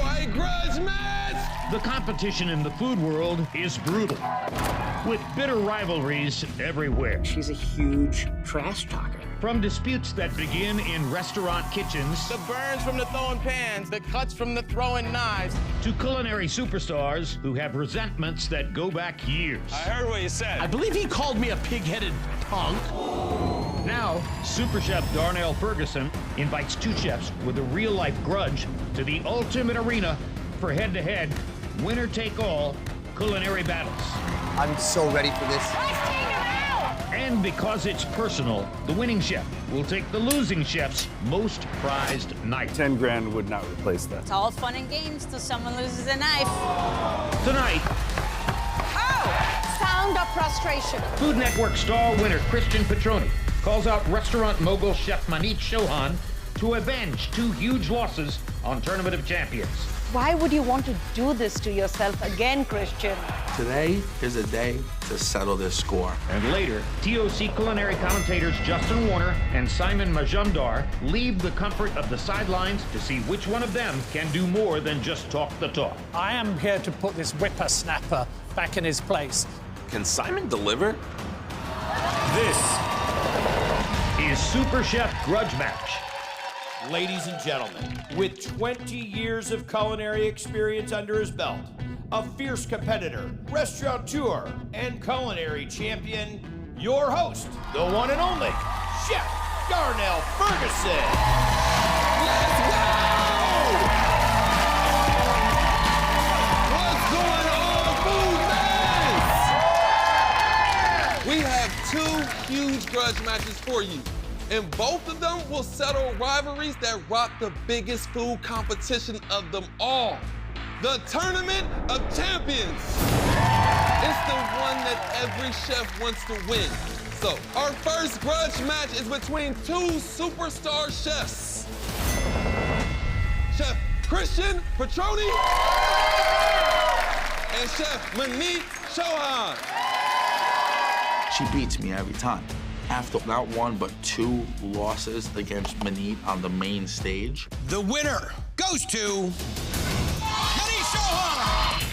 a grudge match! The competition in the food world is brutal, with bitter rivalries everywhere. She's a huge trash talker. From disputes that begin in restaurant kitchens, The burns from the throwing pans, the cuts from the throwing knives. to culinary superstars who have resentments that go back years. I heard what you said. I believe he called me a pig-headed punk. Now, Super Chef Darnell Ferguson invites two chefs with a real-life grudge to the ultimate arena for head-to-head, winner-take-all culinary battles. I'm so ready for this. And because it's personal, the winning chef will take the losing chef's most prized knife. 10 grand would not replace that. It's all fun and games till someone loses a knife. Tonight, Oh! Sound of frustration. Food Network star winner Christian Petroni calls out restaurant mogul chef Maneet Chauhan to avenge two huge losses on Tournament of Champions. Why would you want to do this to yourself again, Christian? Today is a day to settle this score. And later, TOC culinary commentators Justin Warner and Simon Majundar leave the comfort of the sidelines to see which one of them can do more than just talk the talk. I am here to put this whippersnapper back in his place. Can Simon deliver? This Is Super Chef Grudge Match. Ladies and gentlemen, with 20 years of culinary experience under his belt, a fierce competitor, restaurateur, and culinary champion, your host, the one and only, Chef Darnell Ferguson. Let's go! What's going on, food fans? We have two huge grudge matches for you. And both of them will settle rivalries that rock the biggest food competition of them all. The Tournament of Champions. It's the one that every chef wants to win. So, our first grudge match is between two superstar chefs. Chef Christian Petroni and Chef Maneet Chauhan. She beats me every time. After not one, but two losses against Maneet on the main stage. The winner goes to Maneet Chauhan.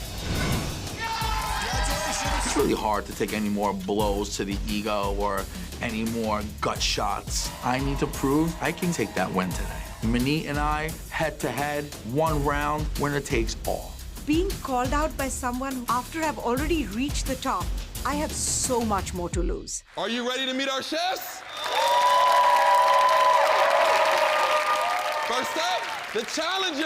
It's really hard to take any more blows to the ego or any more gut shots. I need to prove I can take that win today. Maneet and I, head-to-head, one round, winner takes all. Being called out by someone after I've already reached the top, I have so much more to lose. Are you ready to meet our chefs? First up, the challenger.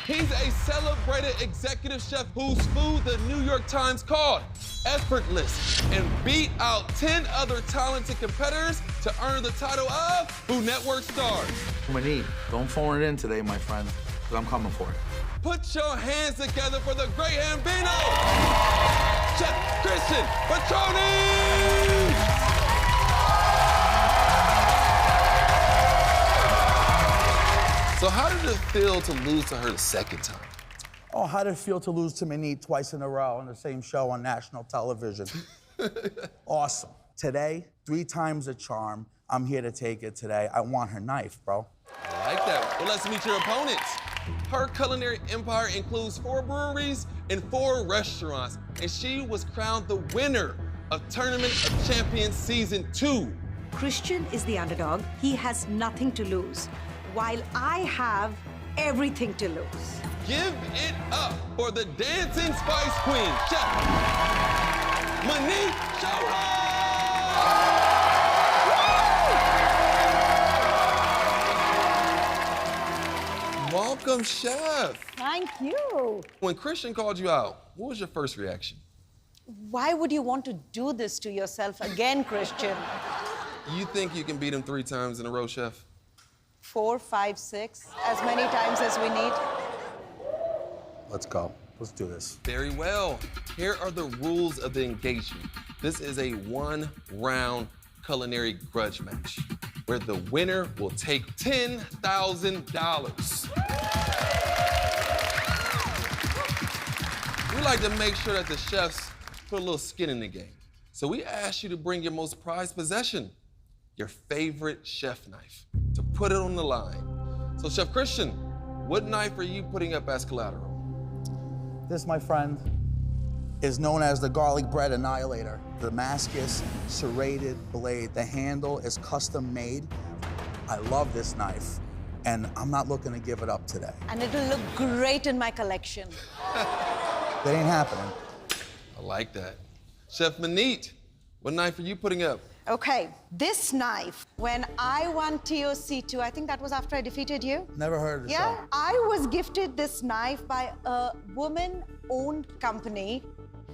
He's a celebrated executive chef whose food the New York Times called effortless and beat out 10 other talented competitors to earn the title of Food Network Star. Maneet, don't phone it in today, my friend, because I'm coming for it. Put your hands together for the great Hambino, Chef Christian Petroni! So how did it feel to lose to her the second time? Oh, how did it feel to lose to Maneet twice in a row on the same show on national television? Awesome. Today, 3 times a charm. I'm here to take it today. I want her knife, bro. I like that. Well, let's meet your opponents. Her culinary empire includes 4 breweries and 4 restaurants, and she was crowned the winner of Tournament of Champions Season 2. Christian is the underdog. He has nothing to lose, while I have everything to lose. Give it up for the Dancing Spice Queen, Chef Maneet Chauhan! Welcome, Chef. Thank you. When Christian called you out, what was your first reaction? Why would you want to do this to yourself again, Christian? You think you can beat him 3 times in a row, Chef? 4, 5, 6, as many times as we need. Let's go. Let's do this. Very well. Here are the rules of the engagement. This is a 1-round culinary grudge match where the winner will take $10,000. We like to make sure that the chefs put a little skin in the game. So we asked you to bring your most prized possession, your favorite chef knife, to put it on the line. So Chef Christian, what knife are you putting up as collateral? This, my friend, is known as the garlic bread annihilator. Damascus serrated blade. The handle is custom made. I love this knife, and I'm not looking to give it up today. And it'll look great in my collection. That ain't happening. I like that. Chef Maneet, what knife are you putting up? Okay, this knife, when I won TOC 2, I think that was after I defeated you. Never heard of this. Yeah, I was gifted this knife by a woman-owned company.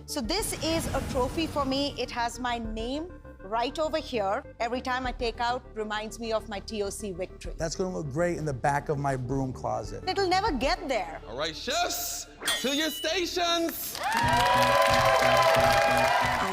So this is a trophy for me. It has my name right over here. Every time I take out, reminds me of my TOC victory. That's gonna look great in the back of my broom closet. It'll never get there. All right, chefs, to your stations.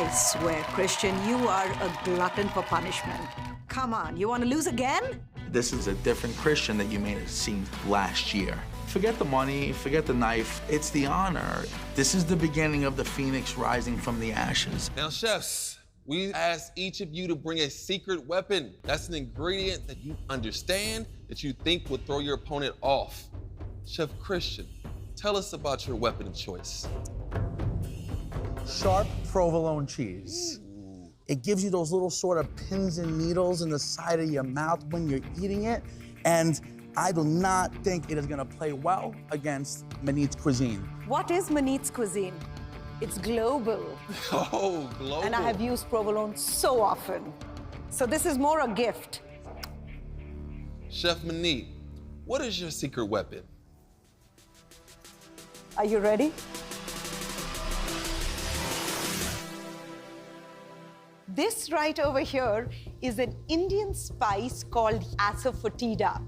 I swear, Christian, you are a glutton for punishment. Come on, you want to lose again? This is a different Christian that you may have seen last year. Forget the money, forget the knife, it's the honor. This is the beginning of the phoenix rising from the ashes. Now, chefs, we asked each of you to bring a secret weapon. That's an ingredient that you understand, that you think would throw your opponent off. Chef Christian, tell us about your weapon of choice. Sharp provolone cheese. It gives you those little sort of pins and needles in the side of your mouth when you're eating it. And I do not think it is gonna play well against Maneet's cuisine. What is Maneet's cuisine? It's global. Oh, global. And I have used provolone so often. So this is more a gift. Chef Maneet, what is your secret weapon? Are you ready? This right over here is an Indian spice called asafoetida.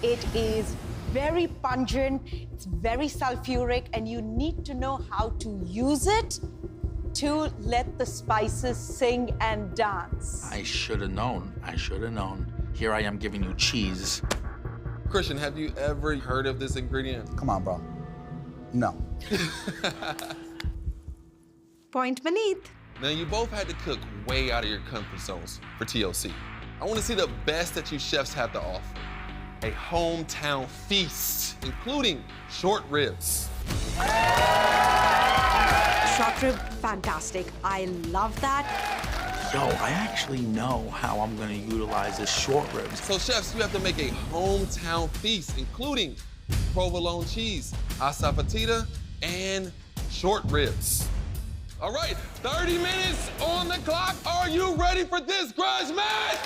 It is very pungent, it's very sulfuric, and you need to know how to use it to let the spices sing and dance. I should have known. I should have known. Here I am giving you cheese. Christian, have you ever heard of this ingredient? Come on, bro. No. Point Maneet. Now, you both had to cook way out of your comfort zones for TOC. I want to see the best that you chefs have to offer. A hometown feast, including short ribs. Short rib, fantastic. I love that. Yo, I actually know how I'm gonna utilize this short ribs. So chefs, you have to make a hometown feast, including provolone cheese, asafoetida, and short ribs. All right, 30 minutes on the clock. Are you ready for this grudge match?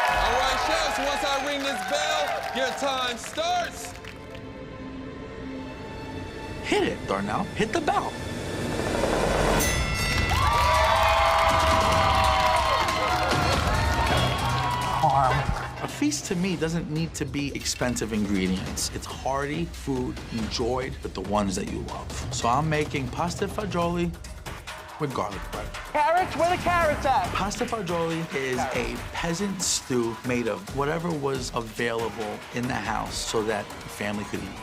All right, chefs, once I ring this bell, your time starts. Hit it, Darnell. Hit the bell. A feast to me doesn't need to be expensive ingredients. It's hearty food enjoyed with the ones that you love. So I'm making pasta fagioli with garlic bread. Carrots? Where the carrots at? Pasta fagioli is a peasant stew made of whatever was available in the house so that the family could eat.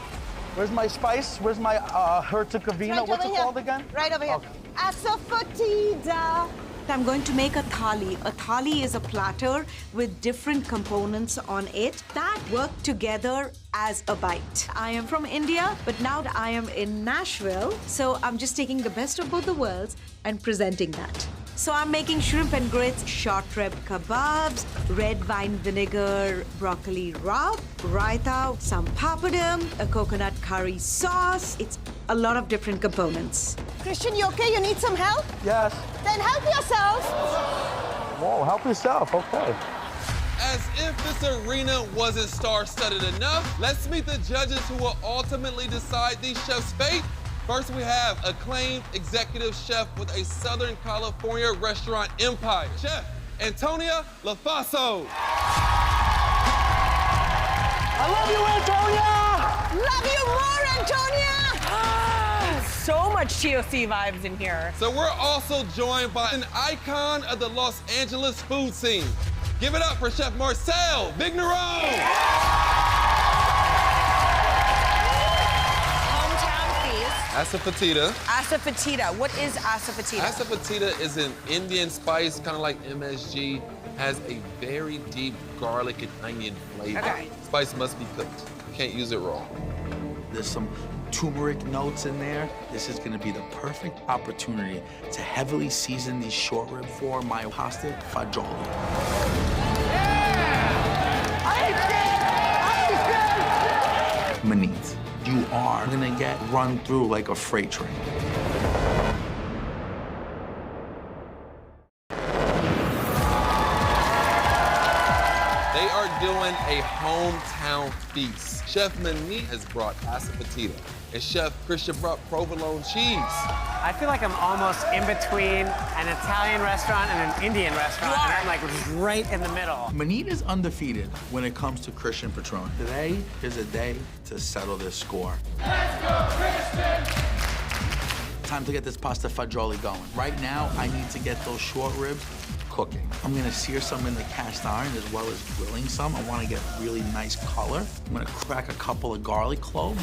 Where's my spice? Where's my Herzegovina? Right What's over it here. called again? Right over here. Okay. Asafoetida. I'm going to make a thali. A thali is a platter with different components on it that work together as a bite. I am from India, but now that I am in Nashville, so I'm just taking the best of both the worlds and presenting that. So I'm making shrimp and grits, short rib kebabs, red wine vinegar, broccoli rabe, raita, some papadum, a coconut curry sauce. It's a lot of different components. Christian, you okay? You need some help? Yes. Then help yourself. Whoa, help yourself, okay. As if this arena wasn't star-studded enough, let's meet the judges who will ultimately decide these chefs' fate. First, we have acclaimed executive chef with a Southern California restaurant empire, Chef Antonia LaFaso. I love you, Antonia! Love you more, Antonia! So much TOC vibes in here. So we're also joined by an icon of the Los Angeles food scene. Give it up for Chef Marcel Vigneron. Hometown feast. Asafoetida. Asafoetida. What is asafoetida? Asafoetida is an Indian spice, kind of like MSG. Has a very deep garlic and onion flavor. Okay. Spice must be cooked. Can't use it raw. There's some turmeric notes in there. This is gonna be the perfect opportunity to heavily season these short rib for my pasta fagioli. Maneet, you are gonna get run through like a freight train. They are doing a hometown feast. Chef Maneet has brought asafoetida, and Chef Christian brought provolone cheese. I feel like I'm almost in between an Italian restaurant and an Indian restaurant. And I'm like right in the middle. Maneet is undefeated when it comes to Christian Petroni. Today is a day to settle this score. Let's go, Christian! Time to get this pasta fagioli going. Right now, I need to get those short ribs cooking. I'm gonna sear some in the cast iron as well as grilling some. I wanna get really nice color. I'm gonna crack a couple of garlic cloves.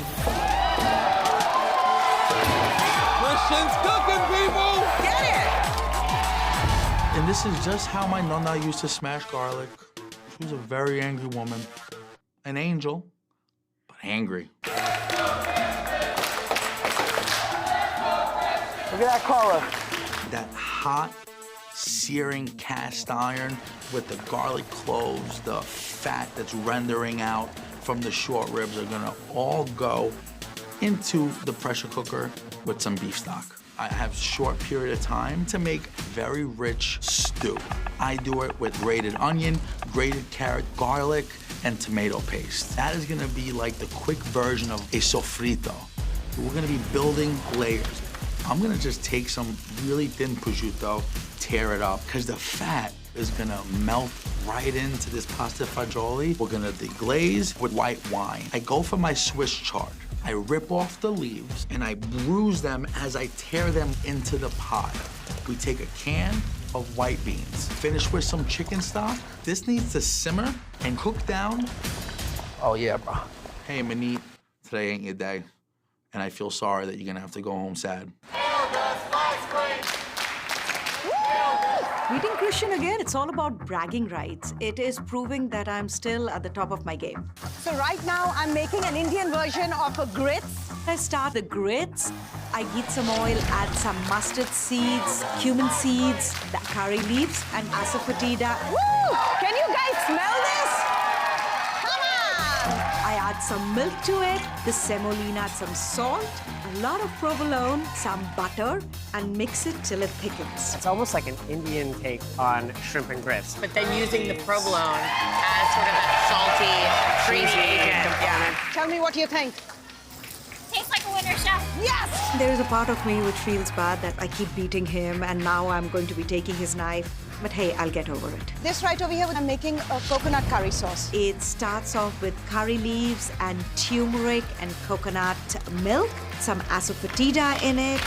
Christian's cooking, people! Get it! And this is just how my nonna used to smash garlic. She was a very angry woman. An angel, but angry. Look at that color. That hot, searing cast iron with the garlic cloves, the fat that's rendering out from the short ribs are gonna all go into the pressure cooker with some beef stock. I have a short period of time to make very rich stew. I do it with grated onion, grated carrot, garlic, and tomato paste. That is gonna be like the quick version of a sofrito. We're gonna be building layers. I'm gonna just take some really thin prosciutto, tear it up, because the fat is gonna melt right into this pasta fagioli. We're gonna deglaze with white wine. I go for my Swiss chard. I rip off the leaves and I bruise them as I tear them into the pot. We take a can of white beans, finish with some chicken stock. This needs to simmer and cook down. Oh yeah, bro. Hey, Maneet, today ain't your day. And I feel sorry that you're gonna have to go home sad. Meeting Christian again, it's all about bragging rights. It is proving that I'm still at the top of my game. So right now, I'm making an Indian version of a grits. I start the grits. I heat some oil, add some mustard seeds, cumin seeds, the curry leaves, and asafoetida. Woo! Can you guys smell this? Come on! I add some milk to it, the semolina, some salt, a lot of provolone, some butter, and mix it till it thickens. It's almost like an Indian take on shrimp and grits. But then using the provolone as sort of a salty, creamy agent. Yeah. Tell me what you think. Tastes like a winner, chef. Yes! There is a part of me which feels bad that I keep beating him, and now I'm going to be taking his knife. But hey, I'll get over it. This right over here, I'm making a coconut curry sauce. It starts off with curry leaves and turmeric and coconut milk, some asafoetida in it.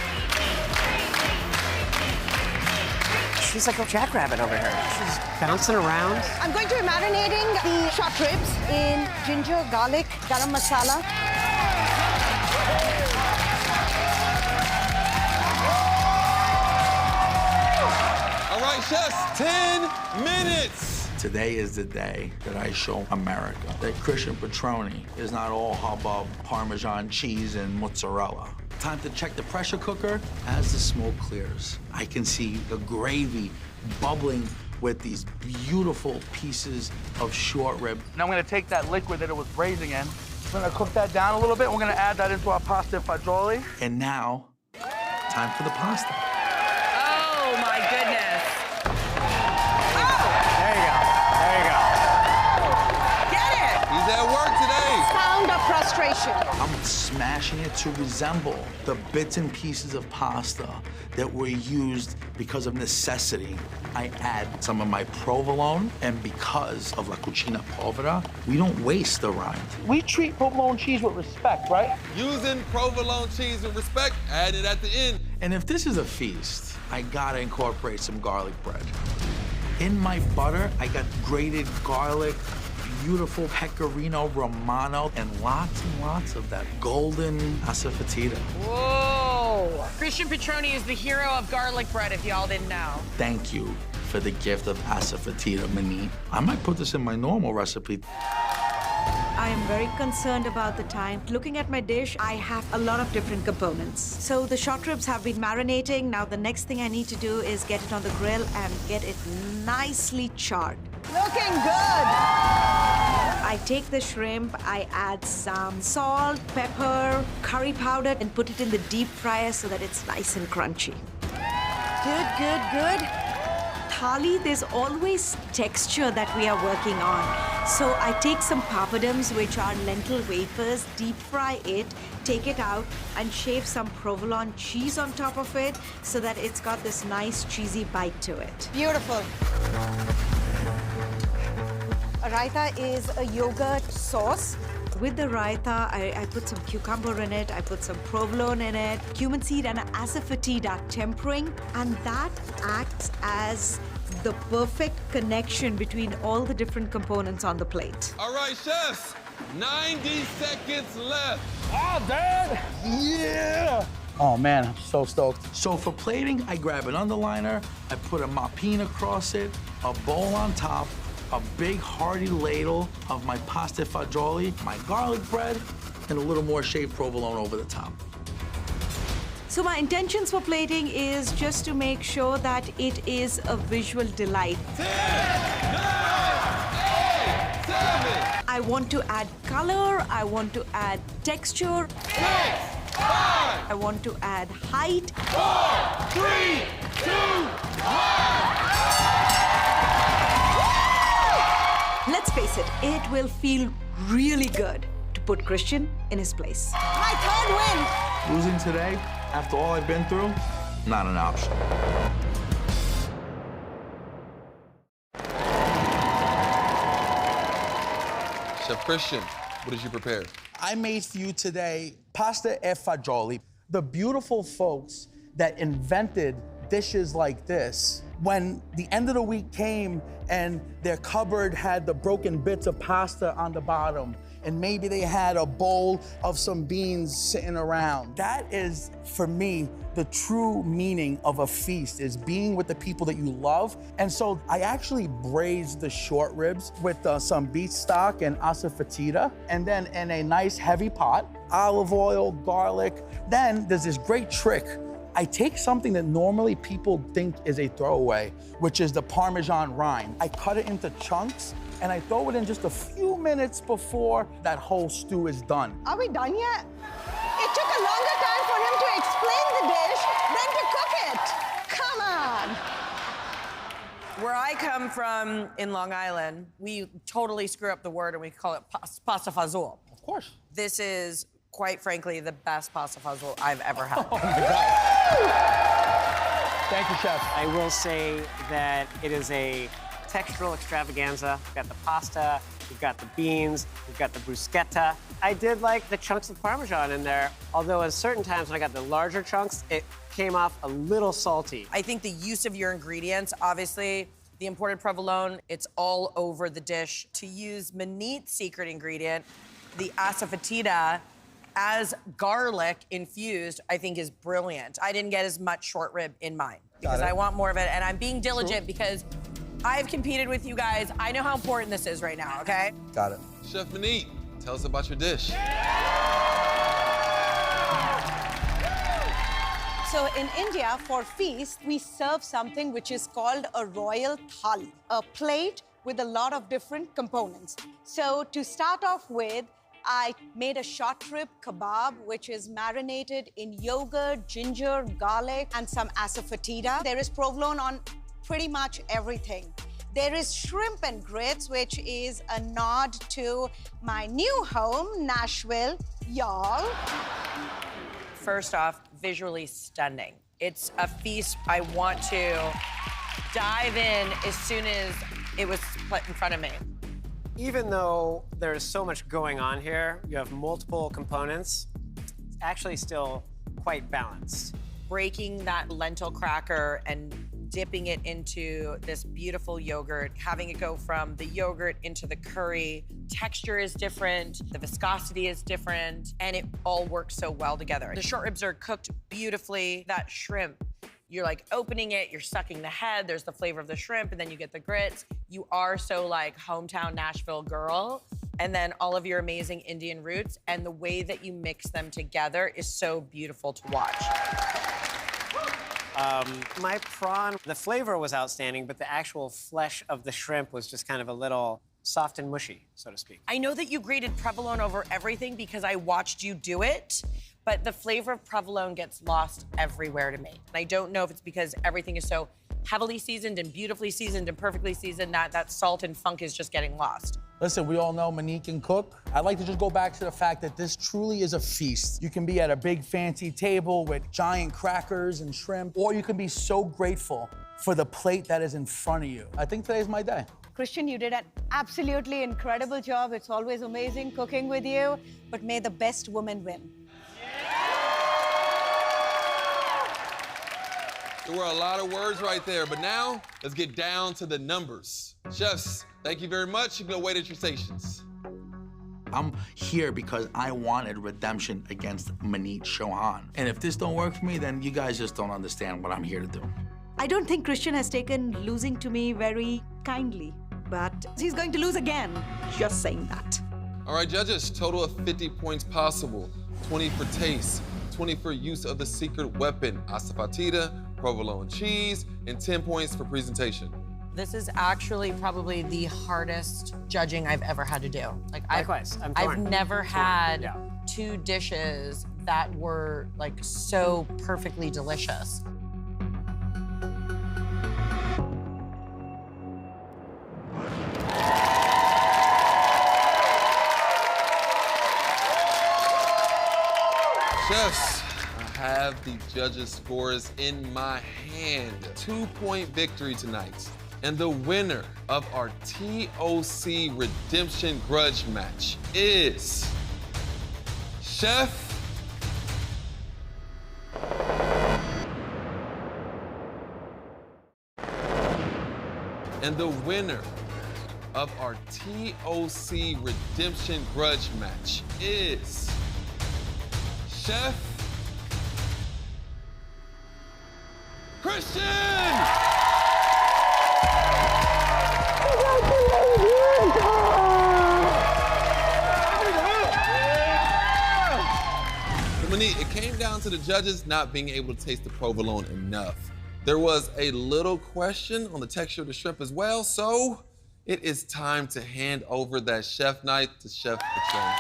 She's like a jackrabbit over here. She's bouncing around. I'm going to be marinating the short ribs in ginger, garlic, garam masala. All right, chefs, 10 minutes. Today is the day that I show America that Christian Petroni is not all hubbub, Parmesan cheese, and mozzarella. Time to check the pressure cooker. As the smoke clears, I can see the gravy bubbling with these beautiful pieces of short rib. Now I'm gonna take that liquid that it was braising in. We're gonna cook that down a little bit. We're gonna add that into our pasta fagioli. And now, time for the pasta. Oh, my goodness. There you go. There you go. Get it! He's at work today. Sound of frustration. I'm smashing it to resemble the bits and pieces of pasta that were used because of necessity. I add some of my provolone, and because of la cucina povera, we don't waste the rind. We treat provolone cheese with respect, right? Using provolone cheese with respect, add it at the end. And if this is a feast, I gotta incorporate some garlic bread. In my butter, I got grated garlic, beautiful pecorino romano, and lots of that golden asafoetida. Whoa! Christian Petroni is the hero of garlic bread, if y'all didn't know. Thank you for the gift of asafoetida, Maneet. I might put this in my normal recipe. I am very concerned about the time. Looking at my dish, I have a lot of different components. So the short ribs have been marinating. Now the next thing I need to do is get it on the grill and get it nicely charred. Looking good! I take the shrimp, I add some salt, pepper, curry powder, and put it in the deep fryer so that it's nice and crunchy. Good, good, good. Thali, there's always texture that we are working on. So I take some papadums, which are lentil wafers, deep fry it, take it out, and shave some provolone cheese on top of it so that it's got this nice cheesy bite to it. Beautiful. A raita is a yogurt sauce. With the raita, I put some cucumber in it, I put some provolone in it, cumin seed and asafoetida tempering, and that acts as the perfect connection between all the different components on the plate. All right, chefs, 90 seconds left. Oh, Dad! Yeah! Oh, man, I'm so stoked. So for plating, I grab an underliner, I put a mapine across it, a bowl on top, a big hearty ladle of my pasta fagioli, my garlic bread, and a little more shaved provolone over the top. So my intentions for plating is just to make sure that it is a visual delight. 10, 9, 8, 7. I want to add color, I want to add texture. 6, 5. I want to add height. 4, 3, 2, 1. Let's face it, it will feel really good to put Christian in his place. My third win! Losing today, after all I've been through, not an option. Chef Christian, what did you prepare? I made for you today pasta e fagioli. The beautiful folks that invented dishes like this, when the end of the week came and their cupboard had the broken bits of pasta on the bottom, and maybe they had a bowl of some beans sitting around. That is, for me, the true meaning of a feast, is being with the people that you love. And so I actually braised the short ribs with some beef stock and asafoetida, and then in a nice heavy pot, olive oil, garlic. Then there's this great trick. I take something that normally people think is a throwaway, which is the Parmesan rind. I cut it into chunks, and I throw it in just a few minutes before that whole stew is done. Are we done yet? It took a longer time for him to explain the dish than to cook it. Come on. Where I come from in Long Island, we totally screw up the word and we call it pasta fagioli. Of course. This is, quite frankly, the best pasta fagioli I've ever had. Oh my God. Thank you, Chef. I will say that it is a textural extravaganza. We've got the pasta, we've got the beans, we've got the bruschetta. I did like the chunks of Parmesan in there, although at certain times when I got the larger chunks, it came off a little salty. I think the use of your ingredients, obviously, the imported provolone, it's all over the dish. To use Maneet's secret ingredient, the asafoetida, as garlic infused, I think is brilliant. I didn't get as much short rib in mine because I want more of it, and I'm being diligent because I've competed with you guys. I know how important this is right now, okay? Got it. Chef Maneet, tell us about your dish. So in India, for feast, we serve something which is called a royal thali, a plate with a lot of different components. So to start off with, I made a short rib kebab, which is marinated in yogurt, ginger, garlic, and some asafoetida. There is provolone on pretty much everything. There is shrimp and grits, which is a nod to my new home, Nashville, y'all. First off, visually stunning. It's a feast I want to dive in as soon as it was put in front of me. Even though there's so much going on here, you have multiple components, it's actually still quite balanced. Breaking that lentil cracker and dipping it into this beautiful yogurt, having it go from the yogurt into the curry. Texture is different, the viscosity is different, and it all works so well together. The short ribs are cooked beautifully. That shrimp, you're like opening it, you're sucking the head, there's the flavor of the shrimp, and then you get the grits. You are so like hometown Nashville girl, and then all of your amazing Indian roots, and the way that you mix them together is so beautiful to watch. My prawn, the flavor was outstanding, but the actual flesh of the shrimp was just kind of a little soft and mushy, so to speak. I know that you graded provolone over everything because I watched you do it, but the flavor of provolone gets lost everywhere to me. And I don't know if it's because everything is so heavily seasoned and beautifully seasoned and perfectly seasoned that salt and funk is just getting lost. Listen, we all know Maneet can cook. I'd like to just go back to the fact that this truly is a feast. You can be at a big fancy table with giant crackers and shrimp, or you can be so grateful for the plate that is in front of you. I think today's my day. Christian, you did an absolutely incredible job. It's always amazing cooking with you, but may the best woman win. There were a lot of words right there, but now let's get down to the numbers. Chefs, thank you very much. You can await at your stations. I'm here because I wanted redemption against Maneet Chauhan. And if this don't work for me, then you guys just don't understand what I'm here to do. I don't think Christian has taken losing to me very kindly, but he's going to lose again. Just saying that. All right, judges, total of 50 points possible. 20 for taste, 20 for use of the secret weapon, asafoetida, provolone cheese, and 10 points for presentation. This is actually probably the hardest judging I've ever had to do. Like, Likewise, I've never had two dishes that were like so perfectly delicious. Chefs, I have the judges' scores in my hand. 2-point victory tonight. And the winner of our TOC Redemption Grudge match is Chef And the winner of our TOC Redemption Grudge match is Chef Christian! Maneet, it came down to the judges not being able to taste the provolone enough. There was a little question on the texture of the shrimp as well, so it is time to hand over that chef knife to Chef Petroni.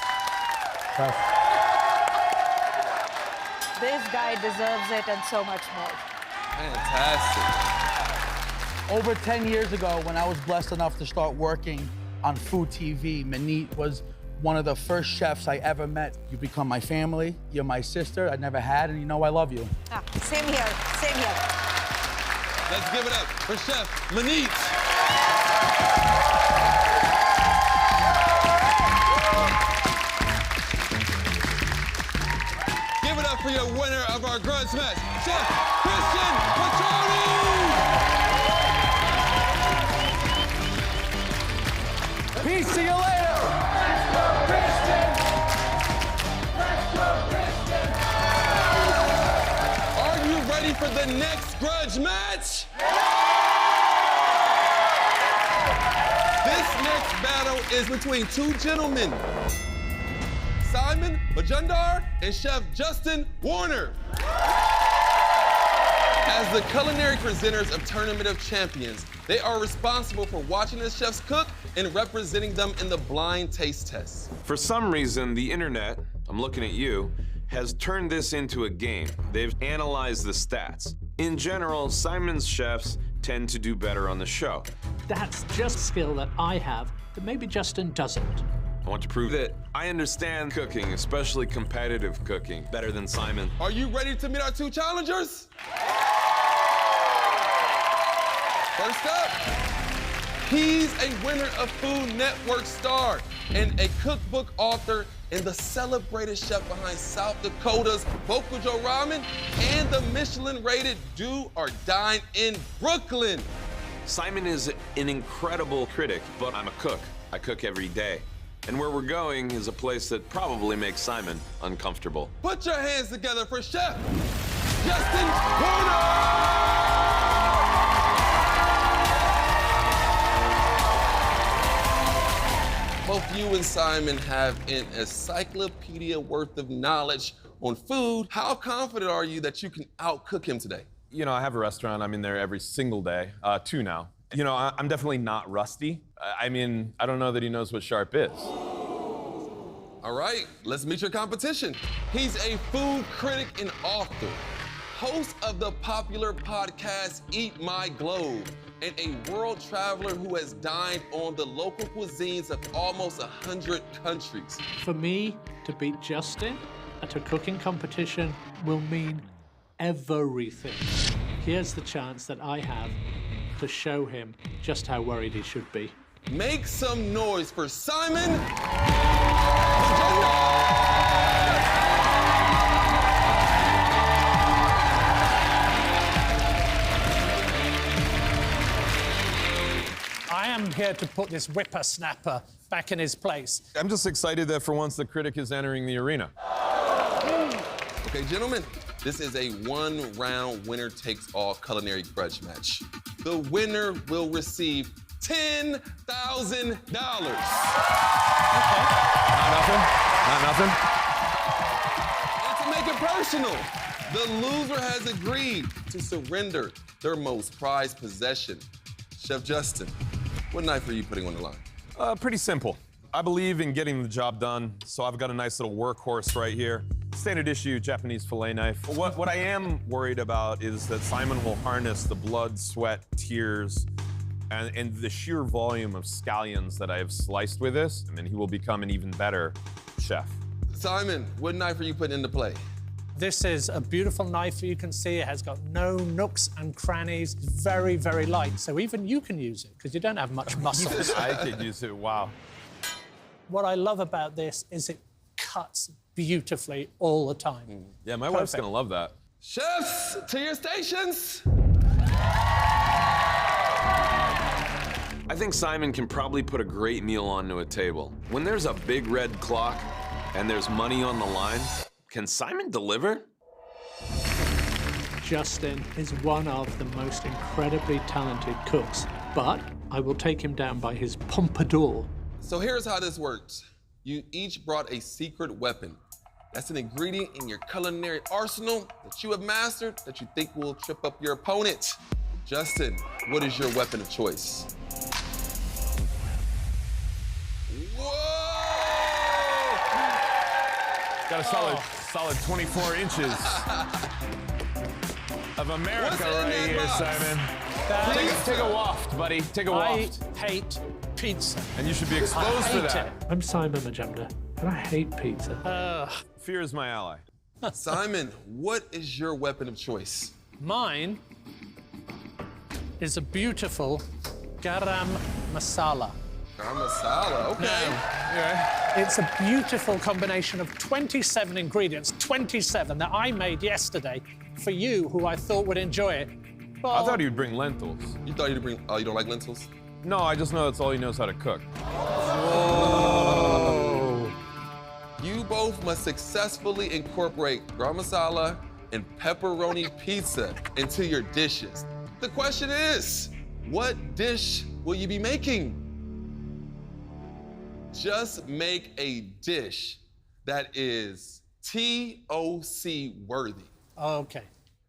This guy deserves it and so much more. Fantastic. Over 10 years ago, when I was blessed enough to start working on food TV, Maneet was one of the first chefs I ever met. You become my family, you're my sister, I never had, and you know I love you. Same here, same here. Let's give it up for Chef Maneet. Give it up for your winner of our grudge match, Chef Christian Petroni! Peace, see you later! Are you ready for the next grudge match? This next battle is between two gentlemen, Simon Majundar and Chef Justin Warner. As the culinary presenters of Tournament of Champions, they are responsible for watching the chefs cook and representing them in the blind taste test. For some reason, the internet, I'm looking at you, has turned this into a game. They've analyzed the stats. In general, Simon's chefs tend to do better on the show. That's just skill that I have that maybe Justin doesn't. I want to prove that I understand cooking, especially competitive cooking, better than Simon. Are you ready to meet our two challengers? First up, He's a winner of Food Network Star and a cookbook author and the celebrated chef behind South Dakota's Bokujo Ramen and the Michelin-rated Do or Dine in Brooklyn. Simon is an incredible critic, but I'm a cook. I cook every day. And where we're going is a place that probably makes Simon uncomfortable. Put your hands together for Chef Justin Porter! Both you and Simon have an encyclopedia worth of knowledge on food. How confident are you that you can outcook him today? You know, I have a restaurant. I'm in there every single day, 2 now. You know, I'm definitely not rusty. I mean, I don't know that he knows what sharp is. All right, let's meet your competition. He's a food critic and author, host of the popular podcast Eat My Globe, and a world traveler who has dined on the local cuisines of almost 100 countries. For me to beat Justin at a cooking competition will mean everything. Here's the chance that I have to show him just how worried he should be. Make some noise for Simon I am here to put this whippersnapper back in his place. I'm just excited that for once the critic is entering the arena. Okay, gentlemen, this is a one-round winner-takes-all culinary grudge match. The winner will receive $10,000. Okay. Not nothing? And to make it personal, the loser has agreed to surrender their most prized possession. Chef Justin, what knife are you putting on the line? Pretty simple. I believe in getting the job done, so I've got a nice little workhorse right here. Standard issue Japanese fillet knife. What I am worried about is that Simon will harness the blood, sweat, tears, and the sheer volume of scallions that I have sliced with this, and he will become an even better chef. Simon, what knife are you putting into play? This is a beautiful knife. You can see it has got no nooks and crannies. Very, very light. So even you can use it because you don't have much muscle. I could use it, wow. What I love about this is it cuts beautifully all the time. Yeah, my wife's gonna love that. Chefs, to your stations. I think Simon can probably put a great meal onto a table. When there's a big red clock and there's money on the line, can Simon deliver? Justin is one of the most incredibly talented cooks, but I will take him down by his pompadour. So here's how this works. You each brought a secret weapon. That's an ingredient in your culinary arsenal that you have mastered that you think will trip up your opponent. Justin, what is your weapon of choice? Whoa! Got a solid 24 inches of America right here, box? Simon. Take a waft, buddy. Take a waft. I hate pizza. And you should be exposed for that. I'm Simon Majundar, and I hate pizza. Fear is my ally. Simon, what is your weapon of choice? Mine is a beautiful garam masala. Garam masala, okay. Yeah. It's a beautiful combination of 27 ingredients, 27 that I made yesterday for you, who I thought would enjoy it. Well, I thought he would bring lentils. You thought he'd bring, oh, you don't like lentils? No, I just know that's all he knows how to cook. Whoa. You both must successfully incorporate garam masala and pepperoni pizza into your dishes. The question is, what dish will you be making? Just make a dish that is TOC worthy. Okay.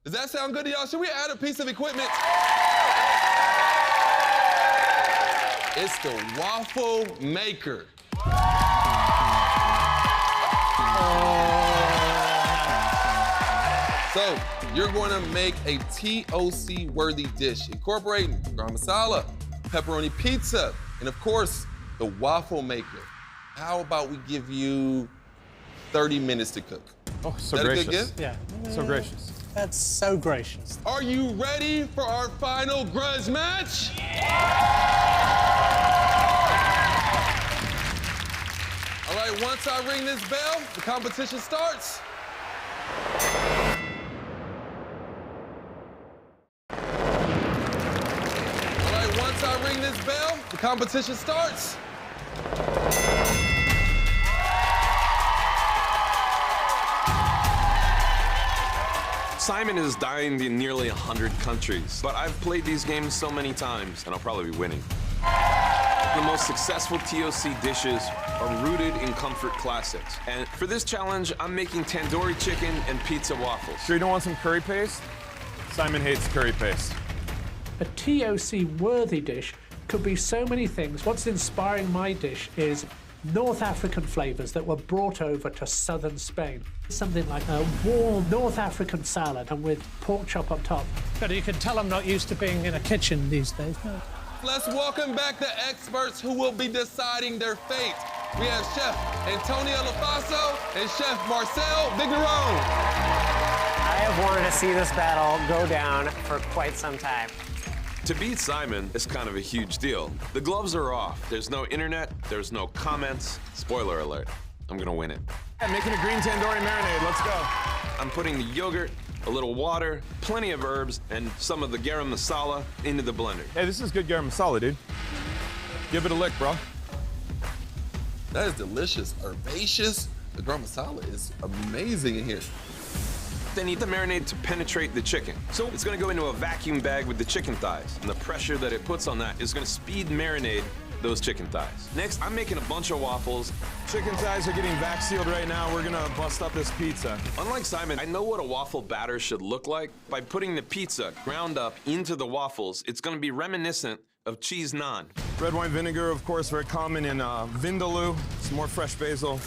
Does that sound good to y'all? Should we add a piece of equipment? It's the waffle maker. So you're going to make a TOC worthy dish, incorporating garam masala, pepperoni pizza, and of course, the waffle maker. How about we give you 30 minutes to cook? Oh, so that gracious. A good gift? Yeah. So gracious. That's so gracious. Are you ready for our final grudge match? Yeah! right, once I ring this bell, the competition starts. All right, once I ring this bell, the competition starts. Simon is dined in nearly 100 countries, but I've played these games so many times, and I'll probably be winning. The most successful TOC dishes are rooted in comfort classics. And for this challenge, I'm making tandoori chicken and pizza waffles. Sure you don't want some curry paste? Simon hates curry paste. A TOC-worthy dish could be so many things. What's inspiring my dish is North African flavors that were brought over to southern Spain. Something like a warm North African salad and with pork chop on top. But you can tell I'm not used to being in a kitchen these days. No. Let's welcome back the experts who will be deciding their fate. We have Chef Antonio Lafaso and Chef Marcel Vigneron. I have wanted to see this battle go down for quite some time. To beat Simon is kind of a huge deal. The gloves are off. There's no internet, there's no comments. Spoiler alert, I'm gonna win it. I'm making a green tandoori marinade, let's go. I'm putting the yogurt, a little water, plenty of herbs, and some of the garam masala into the blender. Hey, this is good garam masala, dude. Give it a lick, bro. That is delicious, herbaceous. The garam masala is amazing in here. They need the marinade to penetrate the chicken. So it's gonna go into a vacuum bag with the chicken thighs, and the pressure that it puts on that is gonna speed marinate those chicken thighs. Next, I'm making a bunch of waffles. Chicken thighs are getting vac sealed right now. We're gonna bust up this pizza. Unlike Simon, I know what a waffle batter should look like. By putting the pizza ground up into the waffles, it's gonna be reminiscent of cheese naan. Red wine vinegar, of course, very common in vindaloo. Some more fresh basil.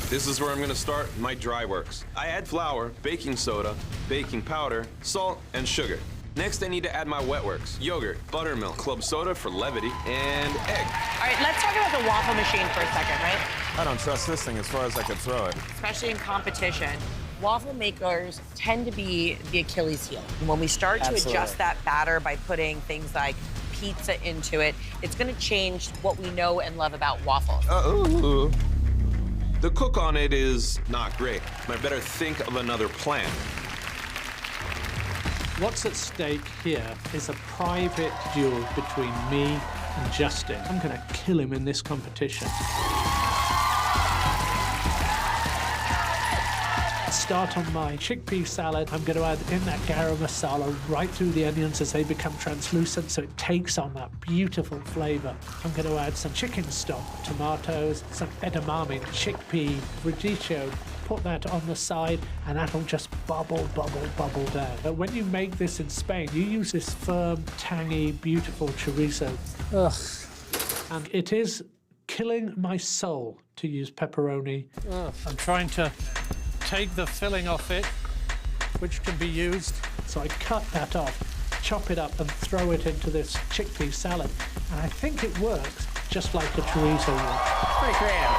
This is where I'm gonna start my dry works. I add flour, baking soda, baking powder, salt, and sugar. Next, I need to add my wet works: yogurt, buttermilk, club soda for levity, and egg. All right, let's talk about the waffle machine for a second, right? I don't trust this thing as far as I could throw it. Especially in competition. Waffle makers tend to be the Achilles heel. When we start to adjust that batter by putting things like pizza into it, it's gonna change what we know and love about waffles. The cook on it is not great. I better think of another plan. What's at stake here is a private duel between me and Justin. I'm gonna kill him in this competition. Start on my chickpea salad. I'm going to add in that garam masala right through the onions as they become translucent, so it takes on that beautiful flavor. I'm going to add some chicken stock, tomatoes, some edamame, chickpea, radicchio. Put that on the side, and that'll just bubble, bubble, bubble down. But when you make this in Spain, you use this firm, tangy, beautiful chorizo. Ugh. And it is killing my soul to use pepperoni. Ugh. I'm trying to take the filling off it, which can be used. So I cut that off, chop it up, and throw it into this chickpea salad. And I think it works just like the chorizo works. Pretty creative.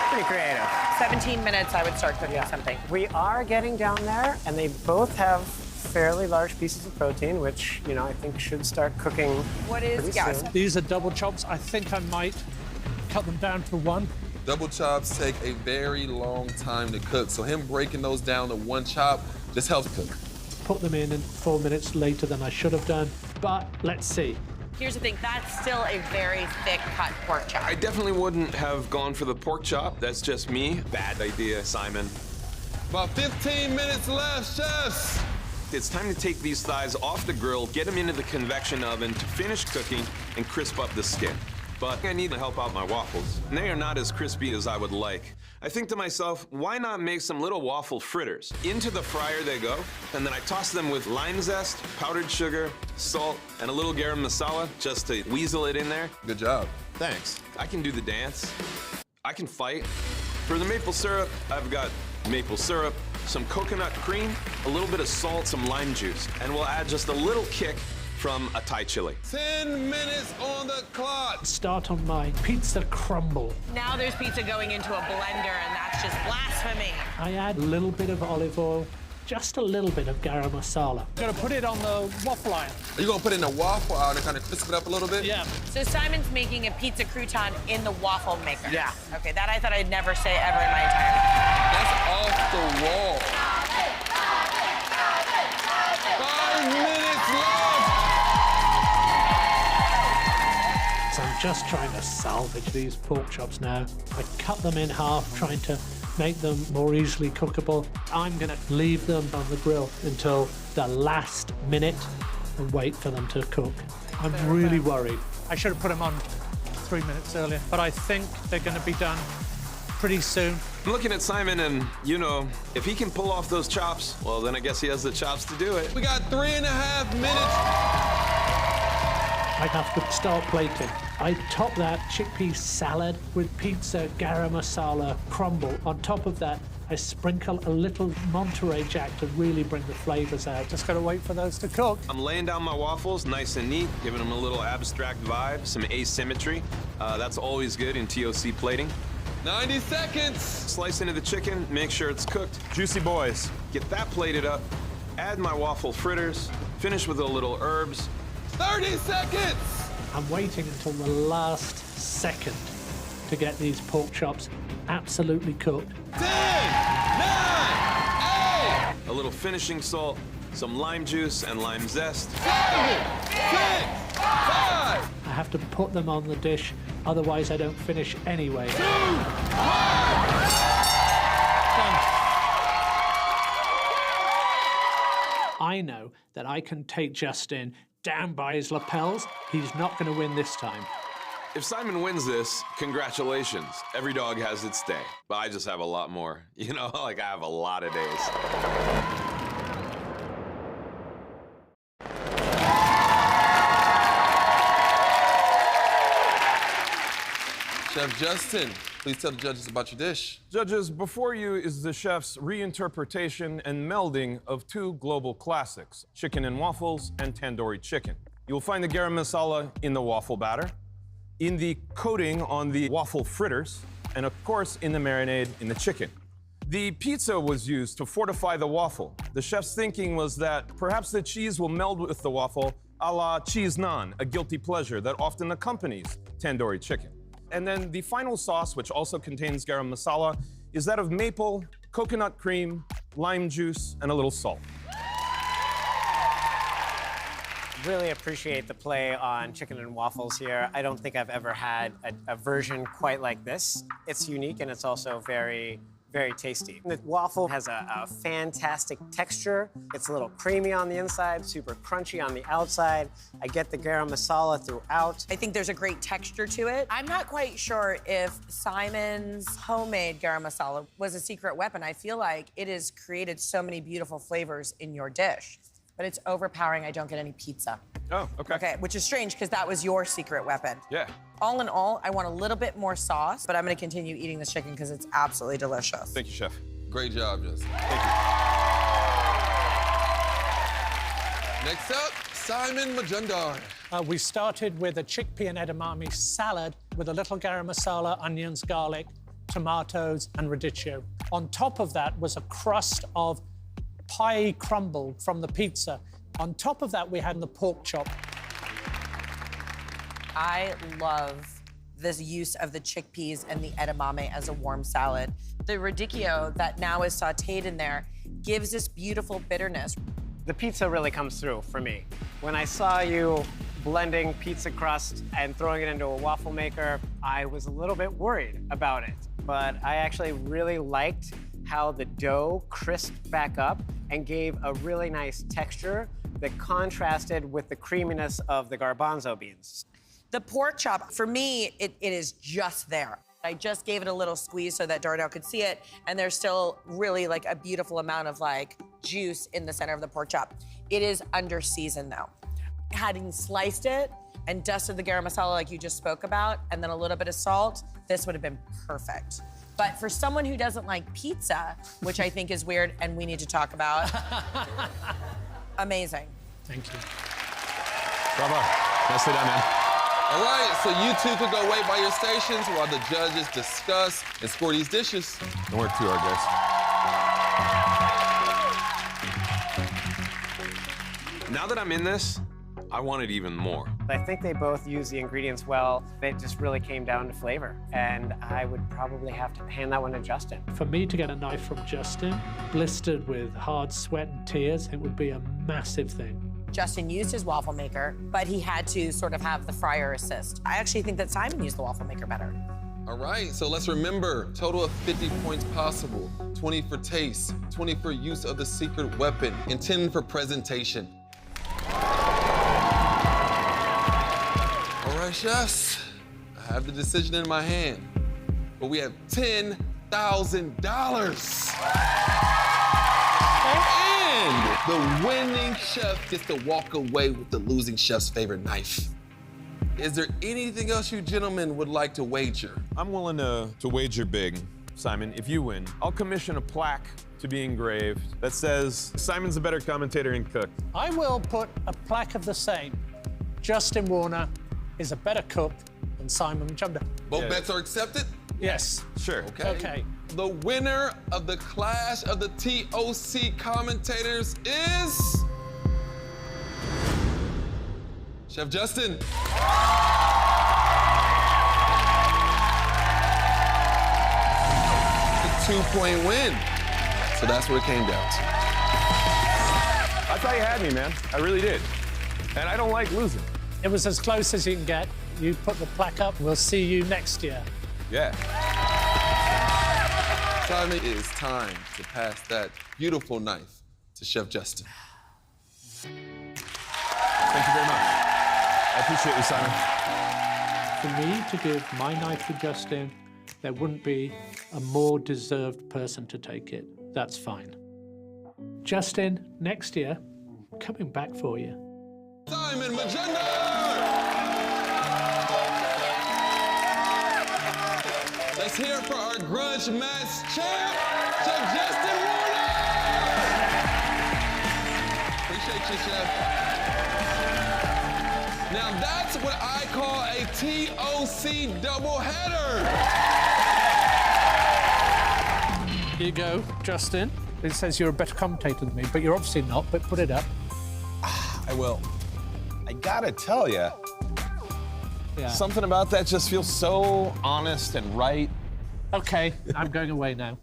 Pretty creative. 17 minutes, I would start cooking something. We are getting down there, and they both have fairly large pieces of protein, which, you know, I think should start cooking. What is, soon. These are double chops. I think I might cut them down to one. Double chops take a very long time to cook, so him breaking those down to one chop just helps cook. Put them in 4 minutes later than I should have done, but let's see. Here's the thing, that's still a very thick cut pork chop. I definitely wouldn't have gone for the pork chop. That's just me. Bad idea, Simon. About 15 minutes left, chefs. It's time to take these thighs off the grill, get them into the convection oven to finish cooking and crisp up the skin. But I need to help out my waffles. And they are not as crispy as I would like. I think to myself, why not make some little waffle fritters? Into the fryer they go, and then I toss them with lime zest, powdered sugar, salt, and a little garam masala just to weasel it in there. Good job. Thanks. I can do the dance. I can fight. For the maple syrup, I've got maple syrup, some coconut cream, a little bit of salt, some lime juice, and we'll add just a little kick from a Thai chili. 10 minutes on the clock. Start on my pizza crumble. Now there's pizza going into a blender, and that's just blasphemy. I add a little bit of olive oil, just a little bit of garam masala. I'm going to put it on the waffle iron. Are you gonna put it in a waffle iron and kind of crisp it up a little bit? Yeah. So Simon's making a pizza crouton in the waffle maker. Yeah. Okay, that I thought I'd never say ever in my entire life. That's off the wall. 5 minutes left. So I'm just trying to salvage these pork chops now. I cut them in half, trying to make them more easily cookable. I'm gonna leave them on the grill until the last minute and wait for them to cook. I'm really worried. I should have put them on 3 minutes earlier, but I think they're going to be done pretty soon. I'm looking at Simon and, you know, if he can pull off those chops, well, then I guess he has the chops to do it. We got 3.5 minutes. I have to start plating. I top that chickpea salad with pizza garam masala crumble. On top of that, I sprinkle a little Monterey Jack to really bring the flavors out. Just got to wait for those to cook. I'm laying down my waffles nice and neat, giving them a little abstract vibe, some asymmetry. That's always good in TOC plating. 90 seconds. Slice into the chicken, make sure it's cooked. Juicy boys. Get that plated up, add my waffle fritters, finish with a little herbs. 30 seconds. I'm waiting until the last second to get these pork chops absolutely cooked. 10, 9, 8. A little finishing salt, some lime juice and lime zest. 7, 6, 5. I have to put them on the dish, otherwise I don't finish anyway. 2, 1. I know that I can take Justin down by his lapels. He's not going to win this time. If Simon wins this, congratulations. Every dog has its day, but I just have a lot more. You know, like I have a lot of days. Chef Justin, please tell the judges about your dish. Judges, before you is the chef's reinterpretation and melding of two global classics, chicken and waffles and tandoori chicken. You'll find the garam masala in the waffle batter, in the coating on the waffle fritters, and of course in the marinade in the chicken. The pizza was used to fortify the waffle. The chef's thinking was that perhaps the cheese will meld with the waffle a la cheese naan, a guilty pleasure that often accompanies tandoori chicken. And then the final sauce, which also contains garam masala, is that of maple, coconut cream, lime juice, and a little salt. Really appreciate the play on chicken and waffles here. I don't think I've ever had a version quite like this. It's unique and it's also very, very tasty. The waffle has a fantastic texture. It's a little creamy on the inside, super crunchy on the outside. I get the garam masala throughout. I think there's a great texture to it. I'm not quite sure if Simon's homemade garam masala was a secret weapon. I feel like it has created so many beautiful flavors in your dish, but it's overpowering. I don't get any pizza. Oh, okay. Okay, which is strange because that was your secret weapon. Yeah. All in all, I want a little bit more sauce, but I'm gonna continue eating this chicken because it's absolutely delicious. Thank you, Chef. Great job, Justin. Thank you. Next up, Simon Majundar. We started with a chickpea and edamame salad with a little garam masala, onions, garlic, tomatoes, and radicchio. On top of that was a crust of pie crumble from the pizza. On top of that, we had the pork chop. I love this use of the chickpeas and the edamame as a warm salad. The radicchio that now is sauteed in there gives this beautiful bitterness. The pizza really comes through for me. When I saw you blending pizza crust and throwing it into a waffle maker, I was a little bit worried about it. But I actually really liked how the dough crisped back up and gave a really nice texture that contrasted with the creaminess of the garbanzo beans. The pork chop, for me, it is just there. I just gave it a little squeeze so that Darnell could see it, and there's still really like a beautiful amount of like juice in the center of the pork chop. It is under seasoned though. Having sliced it and dusted the garam masala like you just spoke about, and then a little bit of salt, this would have been perfect. But for someone who doesn't like pizza, which I think is weird and we need to talk about, amazing. Thank you. Bravo. Nicely done, man. All right, so you two could go wait by your stations while the judges discuss and score these dishes. Don't work too hard, Now that I'm in this, I want it even more. I think they both use the ingredients well. It just really came down to flavor. And I would probably have to hand that one to Justin. For me to get a knife from Justin, blistered with hard sweat and tears, it would be a massive thing. Justin used his waffle maker, but he had to sort of have the fryer assist. I actually think that Simon used the waffle maker better. All right, so let's remember, total of 50 points possible. 20 for taste, 20 for use of the secret weapon, and 10 for presentation. All right, chefs, I have the decision in my hand, but we have $10,000. And the winning chef gets to walk away with the losing chef's favorite knife. Is there anything else you gentlemen would like to wager? I'm willing to wager big, Simon. If you win, I'll commission a plaque to be engraved that says, Simon's a better commentator and cook. I will put a plaque of the same. Justin Warner is a better cook than Simon Majundar. Both bets are accepted? Yes. Sure. Okay. The winner of the Clash of the TOC Commentators is... Chef Justin. A 2-point win. So that's what it came down to. I thought you had me, man. I really did. And I don't like losing. It was as close as you can get. You put the plaque up. We'll see you next year. Yeah. Simon, it is time to pass that beautiful knife to Chef Justin. Thank you very much. I appreciate you, Simon. For me to give my knife to Justin, there wouldn't be a more deserved person to take it. That's fine. Justin, next year, I'm coming back for you. Simon Majundar! Let's hear it for our grudge match champ, Chef Justin Warner! Appreciate you, Chef. Now that's what I call a TOC doubleheader. Here you go, Justin. It says you're a better commentator than me, but you're obviously not, but put it up. I will. I gotta tell you, something about that just feels so honest and right. Okay, I'm going away now.